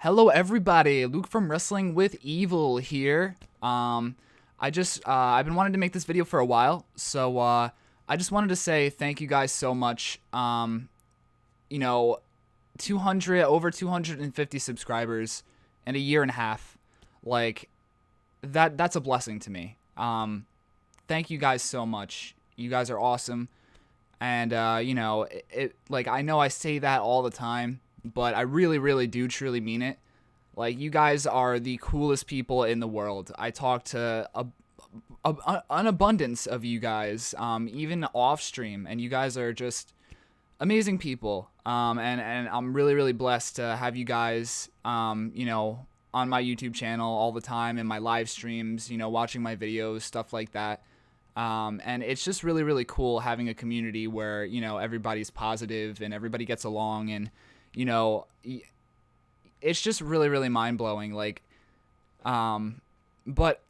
Hello, everybody. Luke from Wrestling with Evil here. I've been wanting to make this video for a while, so I just wanted to say thank you guys so much. You know, 200 over 250 subscribers in a year and a half, like that's a blessing to me. Thank you guys so much. You guys are awesome, and like I know I say that all the time, but I really, really do truly mean it. Like, you guys are the coolest people in the world. I talk to an abundance of you guys, even off stream, and you guys are just amazing people. And I'm really, really blessed to have you guys, on my YouTube channel all the time, in my live streams, watching my videos, stuff like that. And it's just really, really cool having a community where, everybody's positive and everybody gets along, and, you know, it's just really, really mind blowing. But,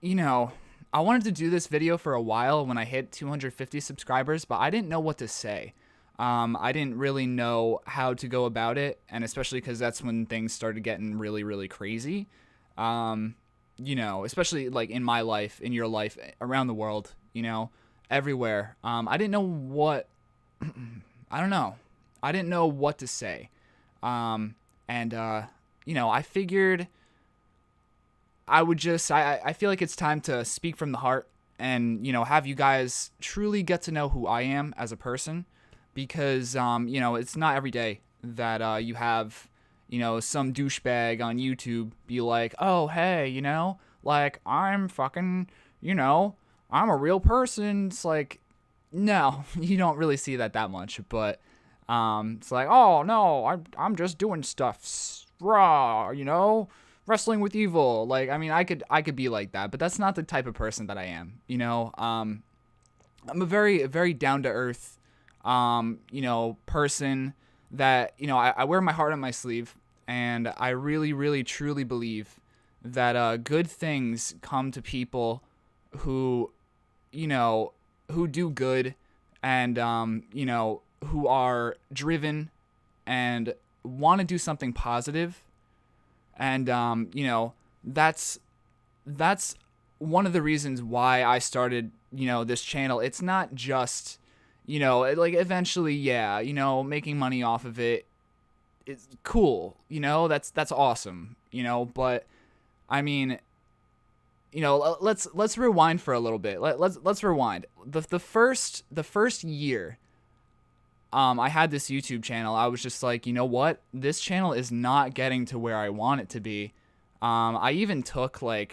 I wanted to do this video for a while when I hit 250 subscribers, but I didn't know what to say. I didn't really know how to go about it, and especially because that's when things started getting really, really crazy. Especially like in my life, in your life, around the world, everywhere. I didn't know what, I don't know. I didn't know what to say. I figured I feel like it's time to speak from the heart and, have you guys truly get to know who I am as a person, because, it's not every day that you have, some douchebag on YouTube be like, oh, hey, like, I'm fucking, I'm a real person. It's like, no, you don't really see that much, but it's like, oh, no, I'm just doing stuff, raw, wrestling with evil. Like, I mean, I could be like that, but that's not the type of person that I am, I'm a very, very down-to-earth, person that, I wear my heart on my sleeve, and I really, really, truly believe that good things come to people who, who do good, and, who are driven and want to do something positive. And, that's one of the reasons why I started, this channel. It's not just, like, eventually, yeah, making money off of it is cool, that's awesome, but I mean, let's rewind for a little bit. Let's rewind. The first year I had this YouTube channel, I was just like, you know what? This channel is not getting to where I want it to be. I even took I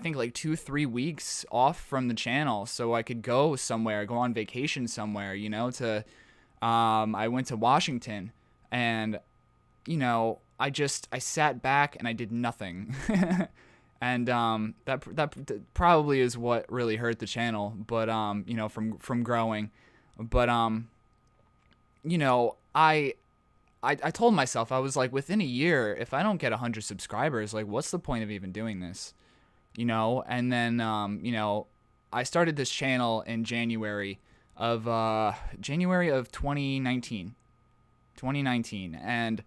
think like 2-3 weeks off from the channel so I could go somewhere, go on vacation somewhere, I went to Washington, and, I sat back and I did nothing. And that probably is what really hurt the channel, but from growing. But I told myself, I was like, within a year, if I don't get 100 subscribers, like, what's the point of even doing this? And then I started this channel in January of 2019. And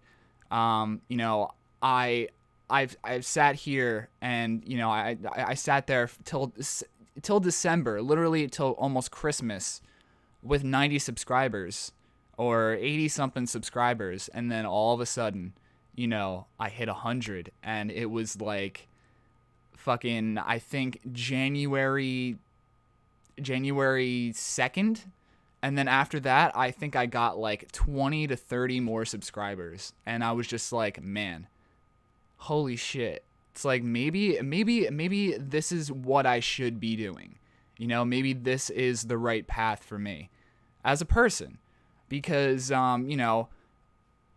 I've sat here, and I sat there till December, literally till almost Christmas, with 90 subscribers or 80 something subscribers, and then all of a sudden, I hit 100, and it was like fucking, I think January 2nd, and then after that, I think I got like 20 to 30 more subscribers, and I was just like, man, holy shit. It's like, maybe this is what I should be doing. Maybe this is the right path for me as a person, because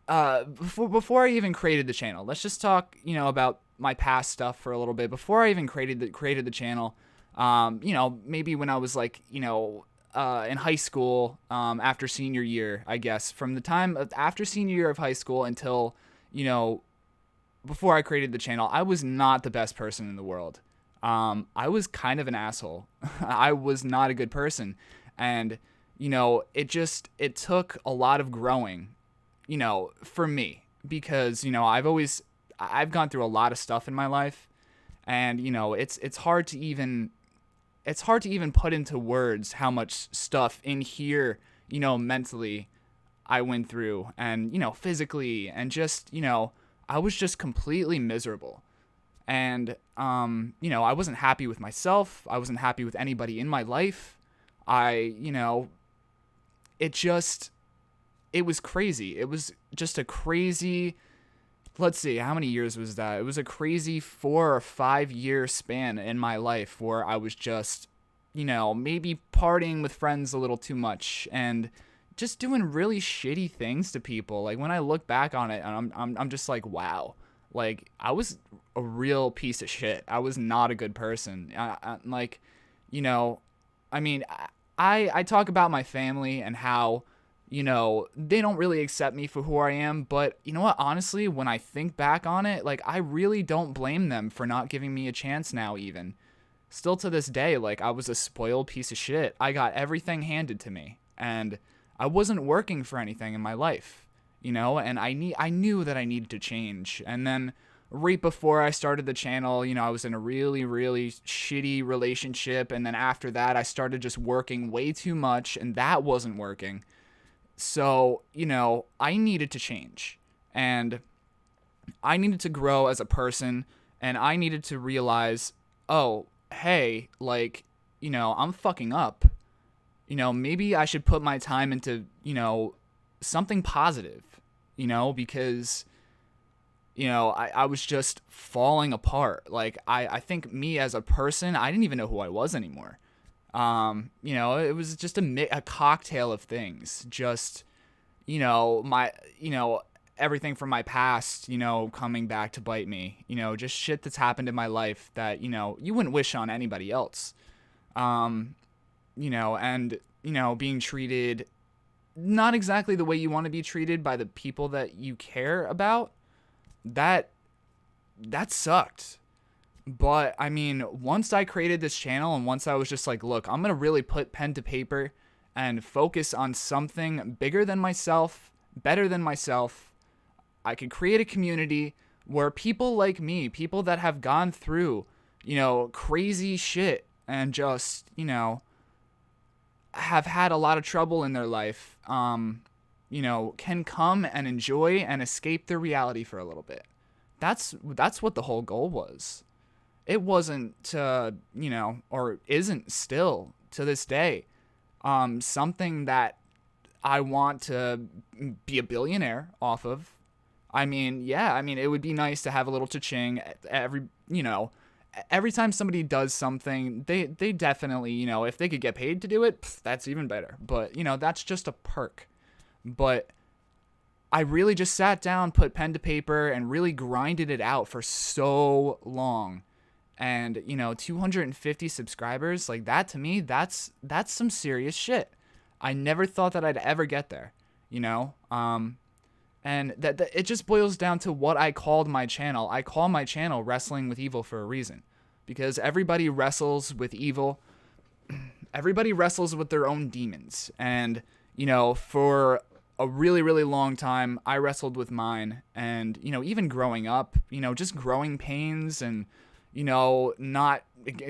before I even created the channel, let's just talk about my past stuff for a little bit. Before I even created the channel, maybe when I was like in high school, after senior year, I guess, from the time after senior year of high school until before I created the channel, I was not the best person in the world. I was kind of an asshole. I was not a good person. And, it took a lot of growing, for me, because, I've gone through a lot of stuff in my life, and, it's hard to even put into words how much stuff in here, mentally I went through, and, physically, and just, I was just completely miserable. And, I wasn't happy with myself. I wasn't happy with anybody in my life. It just, it was crazy. It was just a crazy, let's see, how many years was that? It was a crazy 4 or 5 year span in my life where I was just, maybe partying with friends a little too much and just doing really shitty things to people. Like when I look back on it, I'm just like, wow, like I was a real piece of shit. I was not a good person. Like, you know, I mean, I talk about my family and how, they don't really accept me for who I am. But you know what? Honestly, when I think back on it, like I really don't blame them for not giving me a chance now, even. Still to this day, like I was a spoiled piece of shit. I got everything handed to me. And I wasn't working for anything in my life, and I knew that I needed to change. And then right before I started the channel, I was in a really, really shitty relationship. And then after that, I started just working way too much, and that wasn't working. So, I needed to change, and I needed to grow as a person, and I needed to realize, oh, hey, like, I'm fucking up. Maybe I should put my time into, something positive, because, I was just falling apart. Like, I think me as a person, I didn't even know who I was anymore. It was just a cocktail of things. Just, everything from my past, coming back to bite me, just shit that's happened in my life that, you wouldn't wish on anybody else. And, being treated not exactly the way you want to be treated by the people that you care about, that sucked. But, I mean, once I created this channel and once I was just like, look, I'm going to really put pen to paper and focus on something bigger than myself, better than myself, I could create a community where people like me, people that have gone through, crazy shit and just, have had a lot of trouble in their life, can come and enjoy and escape their reality for a little bit. That's what the whole goal was. It wasn't to, or isn't still to this day, something that I want to be a billionaire off of. I mean, yeah, it would be nice to have a little cha-ching every time somebody does something. They definitely, if they could get paid to do it, that's even better. But, that's just a perk. But I really just sat down, put pen to paper, and really grinded it out for so long. And, 250 subscribers, like that to me, that's some serious shit. I never thought that I'd ever get there, and that it just boils down to what I called my channel. I call my channel Wrestling with Evil for a reason, because everybody wrestles with evil. Everybody wrestles with their own demons. And, for a really, really long time, I wrestled with mine. And, even growing up, just growing pains and, not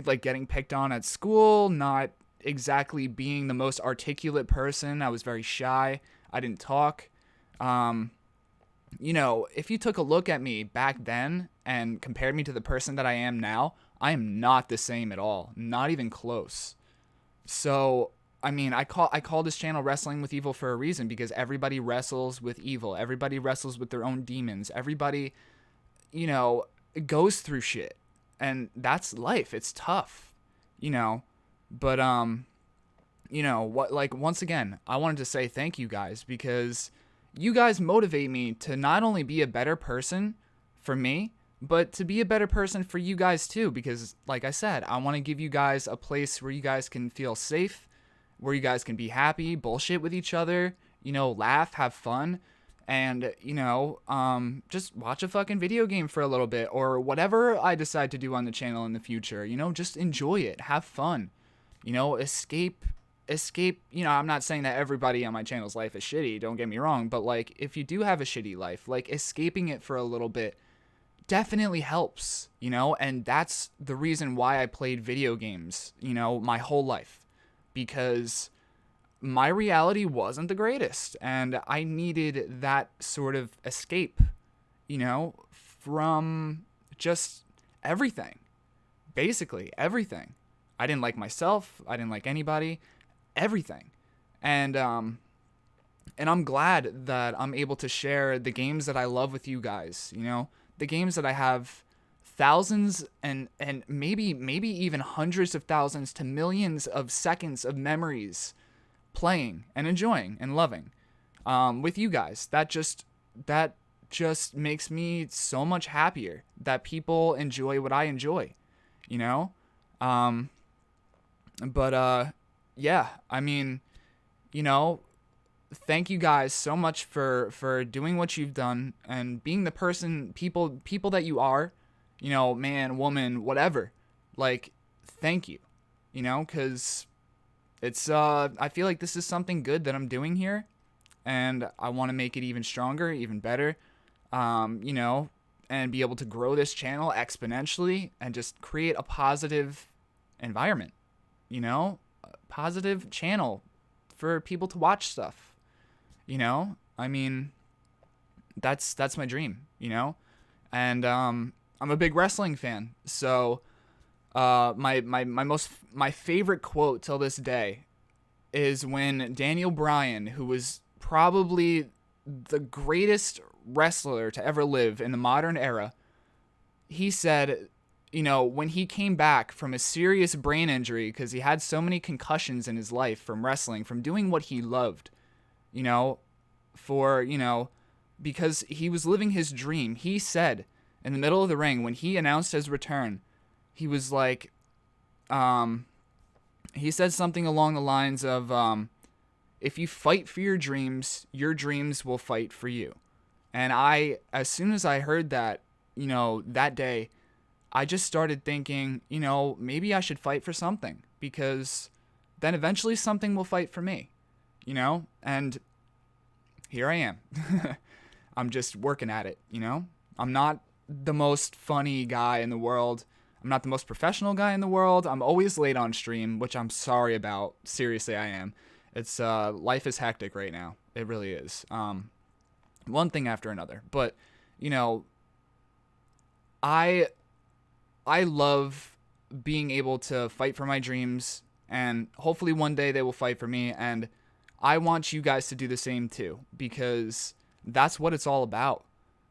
like getting picked on at school, not exactly being the most articulate person. I was very shy. I didn't talk. If you took a look at me back then and compared me to the person that I am now, I am not the same at all. Not even close. So, I call this channel Wrestling with Evil for a reason, because everybody wrestles with evil. Everybody wrestles with their own demons. Everybody, goes through shit. And that's life. It's tough, But, once again, I wanted to say thank you guys, because you guys motivate me to not only be a better person for me, but to be a better person for you guys too. Because like I said, I want to give you guys a place where you guys can feel safe, where you guys can be happy, bullshit with each other, laugh, have fun, and, just watch a fucking video game for a little bit, or whatever I decide to do on the channel in the future, just enjoy it, have fun, escape escape, I'm not saying that everybody on my channel's life is shitty, don't get me wrong, but like if you do have a shitty life, like escaping it for a little bit definitely helps, and that's the reason why I played video games, my whole life, because my reality wasn't the greatest and I needed that sort of escape, from just everything, basically everything. I didn't like myself, I didn't like anybody, everything. And I'm glad that I'm able to share the games that I love with you guys, the games that I have thousands and maybe even hundreds of thousands to millions of seconds of memories playing and enjoying and loving with you guys. That just makes me so much happier that people enjoy what I enjoy, you know? Um, but yeah, I mean, you know, thank you guys so much for doing what you've done and being the people that you are, man, woman, whatever. Like, thank you, cuz it's I feel like this is something good that I'm doing here and I want to make it even stronger, even better. You know, and be able to grow this channel exponentially and just create a positive environment, a positive channel for people to watch stuff. I mean, that's my dream, and I'm a big wrestling fan. So my favorite quote till this day is when Daniel Bryan, who was probably the greatest wrestler to ever live in the modern era, he said, when he came back from a serious brain injury because he had so many concussions in his life from wrestling, from doing what he loved, you know, for, because he was living his dream. He said in the middle of the ring when he announced his return, he was like, he said something along the lines of, if you fight for your dreams will fight for you. And as soon as I heard that, that day, I just started thinking, maybe I should fight for something because then eventually something will fight for me, and here I am. I'm just working at it, I'm not the most funny guy in the world. I'm not the most professional guy in the world. I'm always late on stream, which I'm sorry about. Seriously, I am. It's life is hectic right now. It really is. One thing after another. But, I love being able to fight for my dreams, and hopefully one day they will fight for me, and I want you guys to do the same too, because that's what it's all about.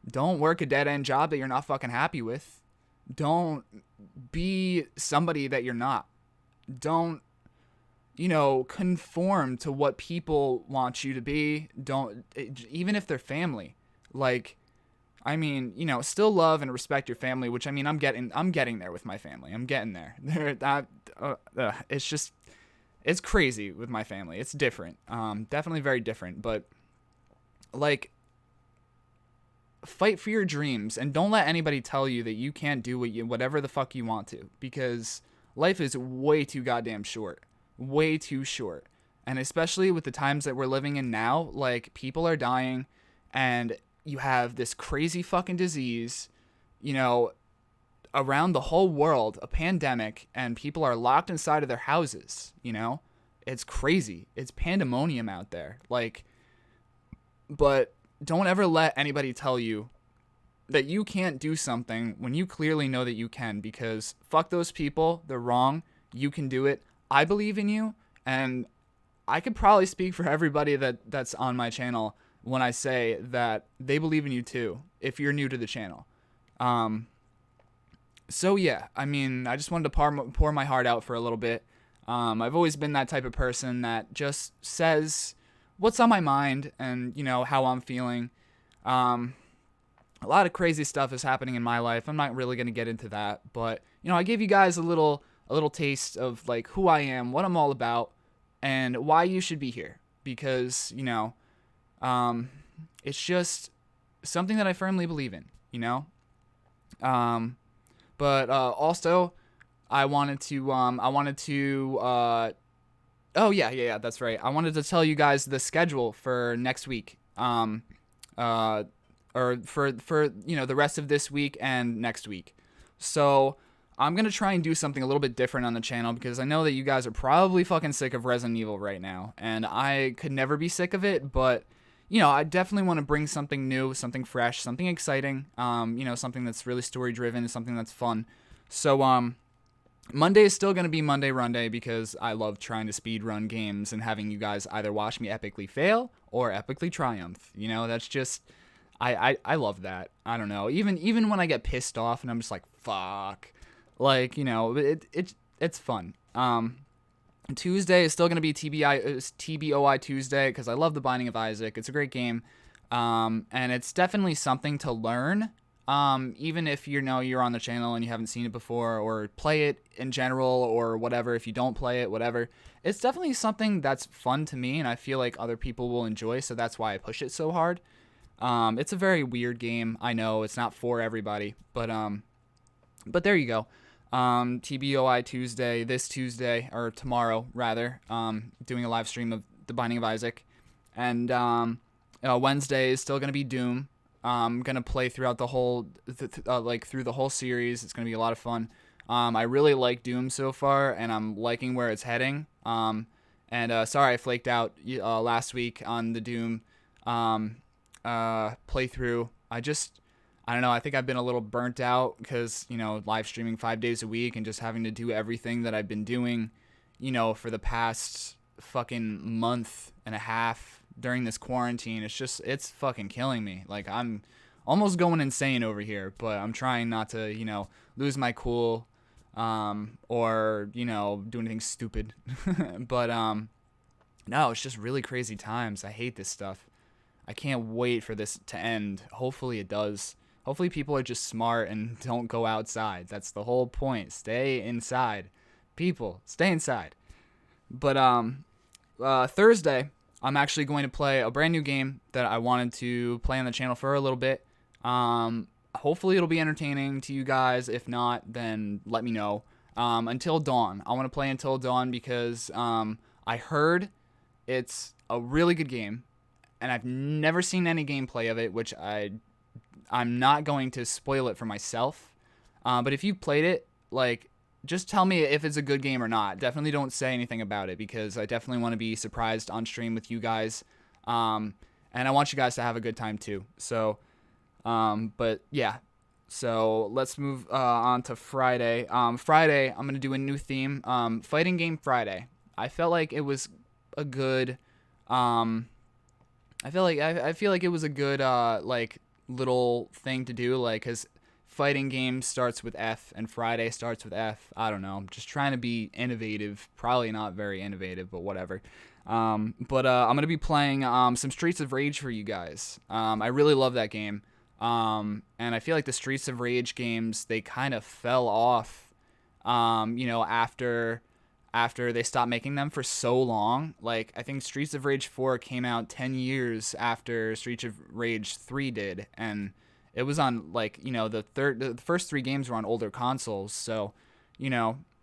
Don't work a dead-end job that you're not fucking happy with. Don't be somebody that you're not. Don't, conform to what people want you to be. Don't, even if they're family. Like, I mean, still love and respect your family, which, I mean, I'm getting there with my family. I'm getting there. It's just, it's crazy with my family. It's different. Definitely very different, but like, fight for your dreams and don't let anybody tell you that you can't do whatever the fuck you want to, because life is way too goddamn short. Way too short. And especially with the times that we're living in now, like, people are dying and you have this crazy fucking disease, around the whole world, a pandemic, and people are locked inside of their houses, It's crazy. It's pandemonium out there. Like, but don't ever let anybody tell you that you can't do something when you clearly know that you can, because fuck those people. They're wrong. You can do it. I believe in you, and I could probably speak for everybody that's on my channel when I say that they believe in you too, if you're new to the channel. So yeah, I mean, I just wanted to pour my heart out for a little bit. I've always been that type of person that just says what's on my mind and, how I'm feeling. A lot of crazy stuff is happening in my life. I'm not really going to get into that, but, I gave you guys a little taste of like who I am, what I'm all about, and why you should be here, because, it's just something that I firmly believe in, but also I wanted to Oh yeah, that's right. I wanted to tell you guys the schedule for next week. Uh, or for the rest of this week and next week. So I'm gonna try and do something a little bit different on the channel because I know that you guys are probably fucking sick of Resident Evil right now, and I could never be sick of it. But I definitely want to bring something new, something fresh, something exciting. Something that's really story driven, something that's fun. So Monday is still going to be Monday Run Day because I love trying to speed run games and having you guys either watch me epically fail or epically triumph. That's just I love that. I don't know. Even when I get pissed off and I'm just like fuck, like it's fun. Tuesday is still going to be TBOI Tuesday because I love The Binding of Isaac. It's a great game, and it's definitely something to learn. Even if you're on the channel and you haven't seen it before, or play it in general, or whatever. If you don't play it, whatever, it's definitely something that's fun to me, and I feel like other people will enjoy. So that's why I push it so hard. It's a very weird game. I know it's not for everybody, but there you go. TBOI Tuesday, this Tuesday, or tomorrow rather, doing a live stream of The Binding of Isaac, and Wednesday is still gonna be Doom. I'm gonna play throughout the whole, through the whole series. It's gonna be a lot of fun. I really like Doom so far, and I'm liking where it's heading. Sorry I flaked out last week on the Doom playthrough. I don't know. I think I've been a little burnt out because live streaming 5 days a week and just having to do everything that I've been doing, for the past fucking month and a half during this quarantine. It's fucking killing me. Like, I'm almost going insane over here, but I'm trying not to lose my cool or do anything stupid. But no, it's just really crazy times. I hate this stuff. I can't wait for this to end. Hopefully it does. Hopefully people are just smart and don't go outside. That's the whole point. Stay inside. People, stay inside. But Thursday, I'm actually going to play a brand new game that I wanted to play on the channel for a little bit. Hopefully it'll be entertaining to you guys. If not, then let me know. Until Dawn. I want to play Until Dawn because I heard it's a really good game, and I've never seen any gameplay of it, which I'm not going to spoil it for myself. But if you played it, just tell me if it's a good game or not. Definitely don't say anything about it because I definitely want to be surprised on stream with you guys. And I want you guys to have a good time too. So, but yeah. So let's move on to Friday. Friday, I'm going to do a new theme. Fighting Game Friday. I felt like it was a good... I feel like it was a good little thing to do, because fighting game starts with F and Friday starts with F. I don't know. I'm just trying to be innovative. Probably not very innovative, but whatever. I'm gonna be playing some Streets of Rage for you guys. I really love that game. And I feel like the Streets of Rage games, they kind of fell off. After they stopped making them for so long. Like, I think Streets of Rage 4 came out 10 years after Streets of Rage 3 did, and it was on, the first 3 games were on older consoles, so,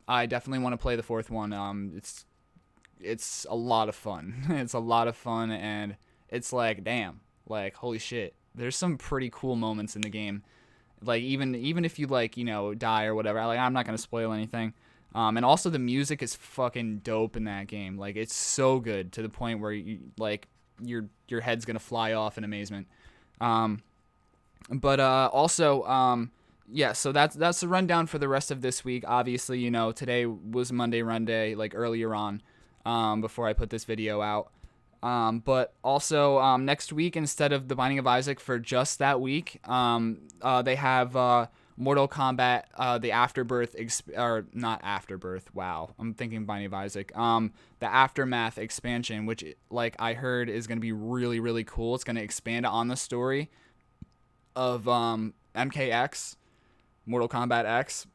I definitely want to play the 4th one. It's a lot of fun. It's a lot of fun, and it's damn, holy shit. There's some pretty cool moments in the game. Even if you, die or whatever, I'm not going to spoil anything. And also the music is fucking dope in that game. It's so good to the point where your head's gonna fly off in amazement. So that's the rundown for the rest of this week. Obviously, today was Monday Run Day, earlier on, before I put this video out. But also next week, instead of The Binding of Isaac for just that week, they have Mortal Kombat, the Afterbirth, or not Afterbirth, wow, I'm thinking Binding of Isaac, the Aftermath expansion, which, I heard is going to be really, really cool. It's going to expand on the story of MKX, Mortal Kombat X,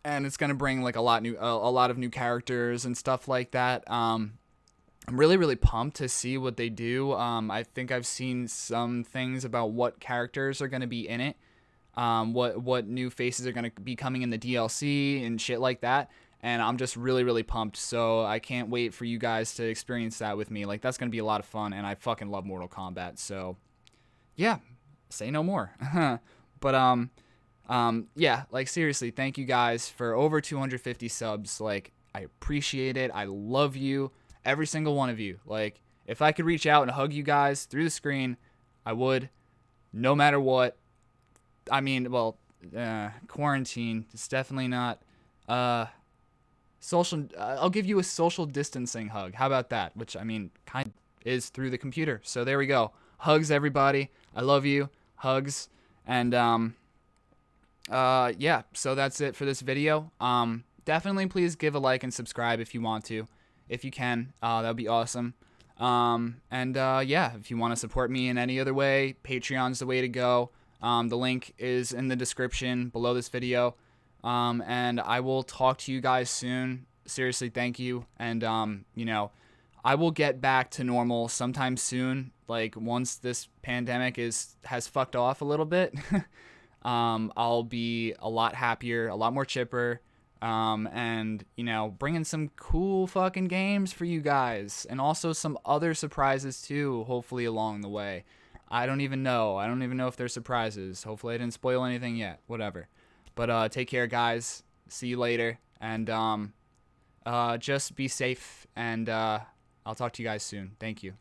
and it's going to bring, a lot of new characters and stuff like that. I'm really, really pumped to see what they do. I think I've seen some things about what characters are going to be in it. What new faces are going to be coming in the DLC and shit like that. and I'm just really, really pumped. So I can't wait for you guys to experience that with me. Like, that's gonna be a lot of fun, and I fucking love Mortal Kombat. So yeah, say no more. But yeah, like seriously, thank you guys for over 250 subs. Like, I appreciate it. I love you, every single one of you. Like, if I could reach out and hug you guys through the screen, I would, no matter what. I mean, well, quarantine. It's definitely not social. I'll give you a social distancing hug. How about that? Which, I mean, kind of is through the computer. So there we go. Hugs, everybody. I love you. Hugs. And yeah. So that's it for this video. Definitely please give a like and subscribe if you want to, if you can. That would be awesome. And yeah, if you want to support me in any other way, Patreon's the way to go. The link is in the description below this video. And I will talk to you guys soon. Seriously, thank you. And, you know, I will get back to normal sometime soon. Like, once this pandemic has fucked off a little bit, I'll be a lot happier, a lot more chipper. And, you know, bringing some cool fucking games for you guys, and also some other surprises too, hopefully along the way. I don't even know if they're surprises. Hopefully I didn't spoil anything yet. Whatever. But take care, guys. See you later. And just be safe. And I'll talk to you guys soon. Thank you.